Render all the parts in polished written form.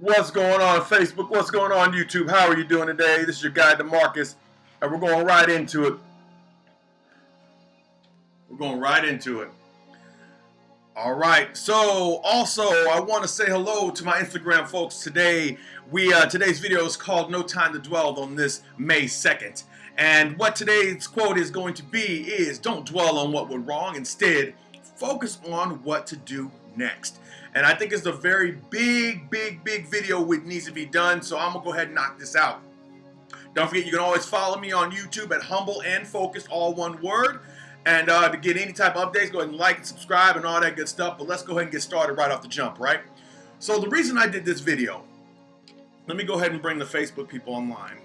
What's going on Facebook? What's going on YouTube? How are you doing today? This is your guy DeMarcus, and we're going right into it. We're going right into it. All right. So, also, I want to say hello to my Instagram folks today. Today's video is called "No Time to Dwell" on this May 2nd, and what today's quote is going to be is: "Don't dwell on what went wrong. Instead, focus on what to do next." And I think it's a very big video which needs to be done. So I'm gonna go ahead and knock this out. Don't forget, you can always follow me on YouTube at Humble and Focused, all one word. And to get any type of updates, go ahead and like and subscribe and all that good stuff. But let's go ahead and get started right off the jump, right? So the reason I did this video, let me go ahead and bring the Facebook people online.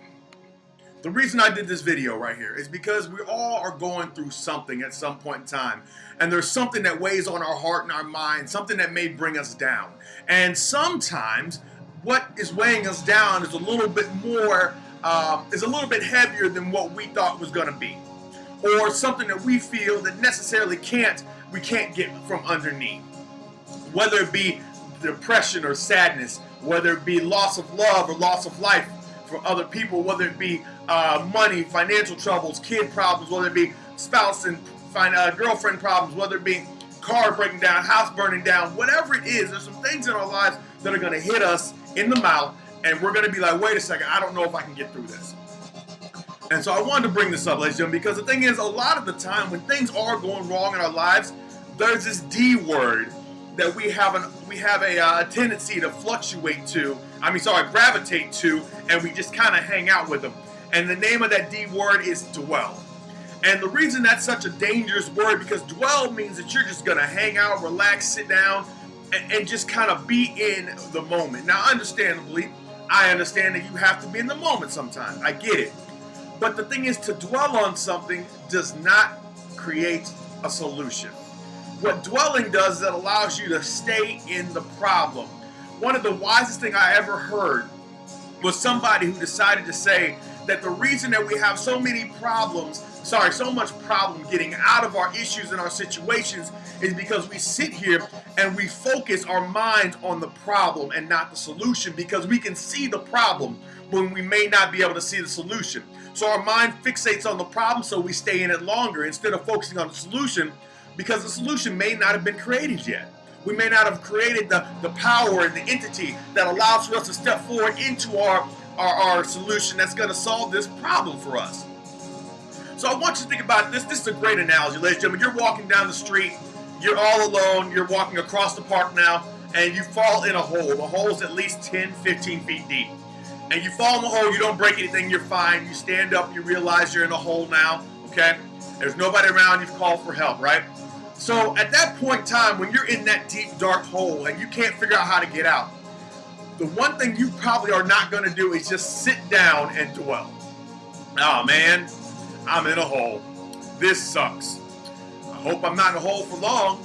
The reason I did this video right here is because we all are going through something at some point in time. And there's something that weighs on our heart and our mind, something that may bring us down. And sometimes what is weighing us down is a little bit more, is a little bit heavier than what we thought was going to be. Or something that we feel that necessarily we can't get from underneath. Whether it be depression or sadness, whether it be loss of love or loss of life from other people, whether it be money, financial troubles, kid problems, whether it be spouse and girlfriend problems, whether it be car breaking down, house burning down, whatever it is, there's some things in our lives that are going to hit us in the mouth, and we're going to be like, wait a second, I don't know if I can get through this. And so I wanted to bring this up, ladies and gentlemen, because the thing is, a lot of the time when things are going wrong in our lives, there's this D word that we have a tendency to gravitate to, and we just kind of hang out with them. And the name of that D word is dwell. And the reason that's such a dangerous word, because dwell means that you're just going to hang out, relax, sit down, and just kind of be in the moment. Now, understandably, I understand that you have to be in the moment sometimes. I get it. But the thing is, to dwell on something does not create a solution. What dwelling does is it allows you to stay in the problem. One of the wisest things I ever heard was somebody who decided to say that the reason that we have so much problem getting out of our issues and our situations is because we sit here and we focus our minds on the problem and not the solution, because we can see the problem when we may not be able to see the solution. So our mind fixates on the problem, so we stay in it longer instead of focusing on the solution, because the solution may not have been created yet. We may not have created the power and the entity that allows for us to step forward into our solution that's going to solve this problem for us. So I want you to think about this. This is a great analogy, ladies and gentlemen. You're walking down the street, you're all alone, you're walking across the park now, and you fall in a hole. The hole is at least 10, 15 feet deep. And you fall in the hole, you don't break anything, you're fine. You stand up, you realize you're in a hole now, okay? There's nobody around, you've called for help, right? So at that point in time, when you're in that deep, dark hole and you can't figure out how to get out, the one thing you probably are not going to do is just sit down and dwell. Oh man, I'm in a hole. This sucks. I hope I'm not in a hole for long,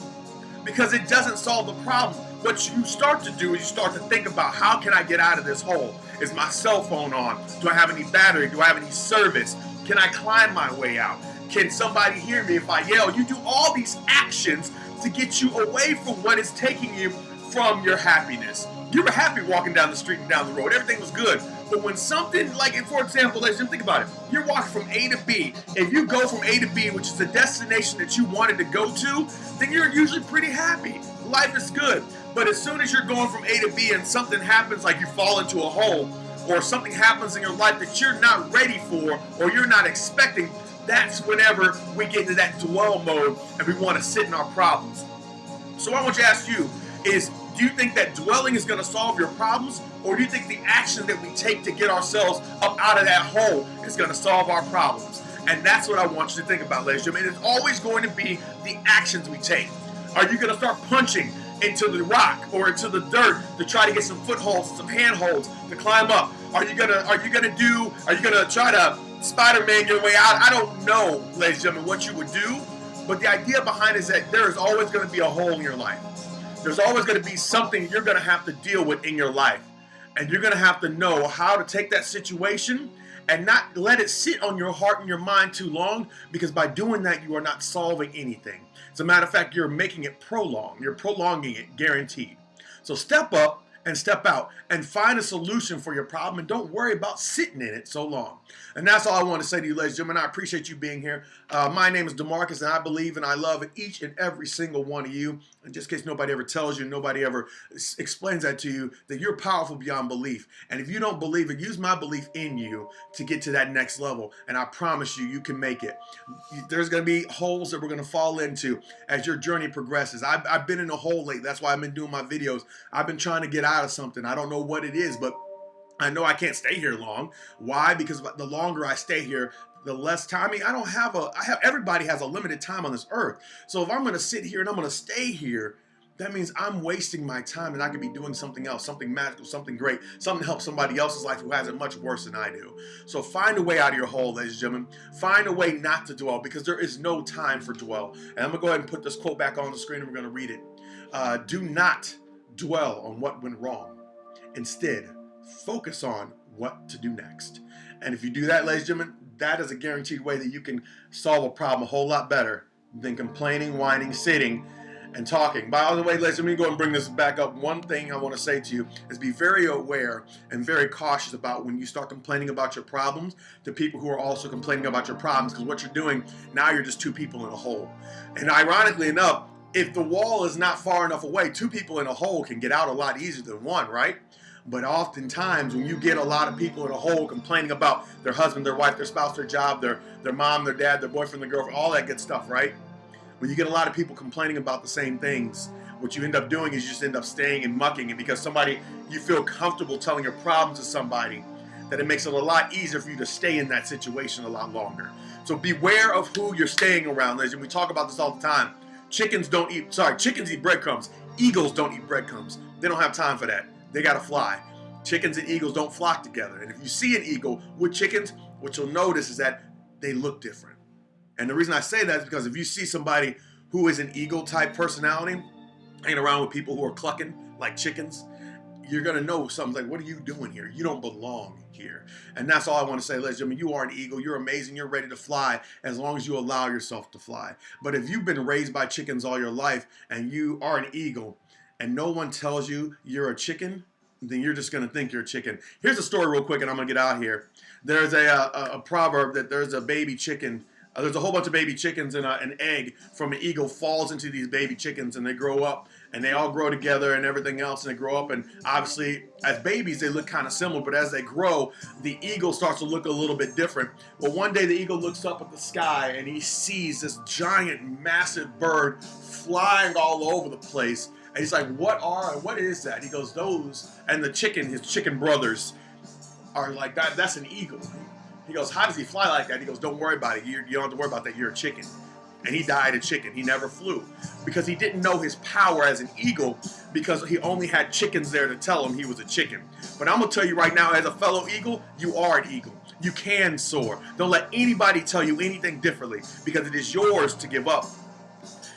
because it doesn't solve the problem. What you start to do is you start to think about, how can I get out of this hole? Is my cell phone on? Do I have any battery? Do I have any service? Can I climb my way out? Can somebody hear me if I yell? You do all these actions to get you away from what is taking you from your happiness. You were happy walking down the street and down the road. Everything was good. But when something, like, for example, let's just think about it. You're walking from A to B. If you go from A to B, which is the destination that you wanted to go to, then you're usually pretty happy. Life is good. But as soon as you're going from A to B and something happens, like you fall into a hole, or something happens in your life that you're not ready for or you're not expecting, that's whenever we get into that dwell mode and we want to sit in our problems. So what I want to ask you is, do you think that dwelling is going to solve your problems, or do you think the action that we take to get ourselves up out of that hole is going to solve our problems? And that's what I want you to think about, ladies and gentlemen. It's always going to be the actions we take. Are you going to start punching into the rock or into the dirt to try to get some footholds, some handholds to climb up? Are you gonna try to Spider-Man your way out? I don't know, ladies and gentlemen, what you would do, but the idea behind it is that there is always going to be a hole in your life. There's always going to be something you're going to have to deal with in your life, and you're going to have to know how to take that situation and not let it sit on your heart and your mind too long, because by doing that, you are not solving anything. As a matter of fact, you're making it prolonged. You're prolonging it, guaranteed. So step up and step out and find a solution for your problem, and don't worry about sitting in it so long. And that's all I want to say to you, ladies and gentlemen. I appreciate you being here. My name is DeMarcus, and I believe and I love each and every single one of you. And just in case nobody ever tells you, nobody ever explains that to you, that you're powerful beyond belief. And if you don't believe it, use my belief in you to get to that next level. And I promise you, you can make it. There's going to be holes that we're going to fall into as your journey progresses. I've been in a hole lately. That's why I've been doing my videos. I've been trying to get out of something. I don't know what it is, but I know I can't stay here long. Why? Because the longer I stay here, the less time. Everybody has a limited time on this earth. So if I'm going to sit here and I'm going to stay here, that means I'm wasting my time, and I could be doing something else, something magical, something great, something to help somebody else's life who has it much worse than I do. So find a way out of your hole, ladies and gentlemen. Find a way not to dwell, because there is no time for dwell. And I'm going to go ahead and put this quote back on the screen, and we're going to read it. Do not dwell on what went wrong. Instead, focus on what to do next. And if you do that, ladies and gentlemen, that is a guaranteed way that you can solve a problem a whole lot better than complaining, whining, sitting, and talking. By the way, ladies, let me go and bring this back up. One thing I want to say to you is be very aware and very cautious about when you start complaining about your problems to people who are also complaining about your problems, because what you're doing, now you're just two people in a hole. And ironically enough, if the wall is not far enough away, two people in a hole can get out a lot easier than one, right? But oftentimes when you get a lot of people in a hole complaining about their husband, their wife, their spouse, their job, their mom, their dad, their boyfriend, their girlfriend, all that good stuff, right? When you get a lot of people complaining about the same things, what you end up doing is you just end up staying and mucking. And because you feel comfortable telling your problems to somebody, that it makes it a lot easier for you to stay in that situation a lot longer. So beware of who you're staying around, ladies. And we talk about this all the time. Chickens eat breadcrumbs. Eagles don't eat breadcrumbs. They don't have time for that. They got to fly. Chickens and eagles don't flock together. And if you see an eagle with chickens, what you'll notice is that they look different. And the reason I say that is because if you see somebody who is an eagle-type personality hanging around with people who are clucking like chickens, you're going to know something like, what are you doing here? You don't belong here. And that's all I want to say, ladies and gentlemen. You are an eagle. You're amazing. You're ready to fly as long as you allow yourself to fly. But if you've been raised by chickens all your life and you are an eagle and no one tells you you're a chicken, then you're just going to think you're a chicken. Here's a story real quick, and I'm going to get out of here. There's a proverb that there's a baby chicken. There's a whole bunch of baby chickens, and an egg from an eagle falls into these baby chickens, and they grow up, and they all grow together and everything else, and they grow up, and obviously as babies they look kind of similar, but as they grow, the eagle starts to look a little bit different. Well, one day the eagle looks up at the sky, and he sees this giant, massive bird flying all over the place, and he's like, what is that? He goes, those, and his chicken brothers are like, that's an eagle. He goes, how does he fly like that? He goes, don't worry about it. You don't have to worry about that. You're a chicken. And he died a chicken. He never flew because he didn't know his power as an eagle, because he only had chickens there to tell him he was a chicken. But I'm going to tell you right now, as a fellow eagle, you are an eagle. You can soar. Don't let anybody tell you anything differently, because it is yours to give up.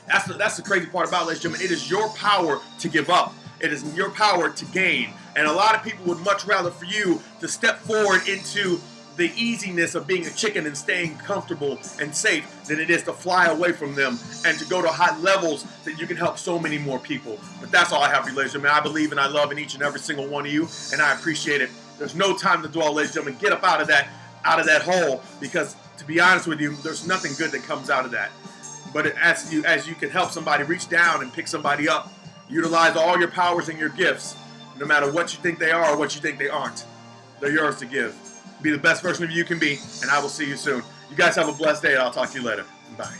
That's the crazy part about it, ladies and gentlemen. It is your power to give up. It is your power to gain. And a lot of people would much rather for you to step forward into the easiness of being a chicken and staying comfortable and safe than it is to fly away from them and to go to high levels that you can help so many more people. But that's all I have for you, ladies and gentlemen. I believe and I love in each and every single one of you, and I appreciate it. There's no time to dwell, ladies and gentlemen. Get up out of that hole, because to be honest with you, there's nothing good that comes out of that. But as you can help somebody reach down and pick somebody up, utilize all your powers and your gifts, no matter what you think they are or what you think they aren't. They're yours to give. Be the best version of you can be, and I will see you soon. You guys have a blessed day, and I'll talk to you later. Bye.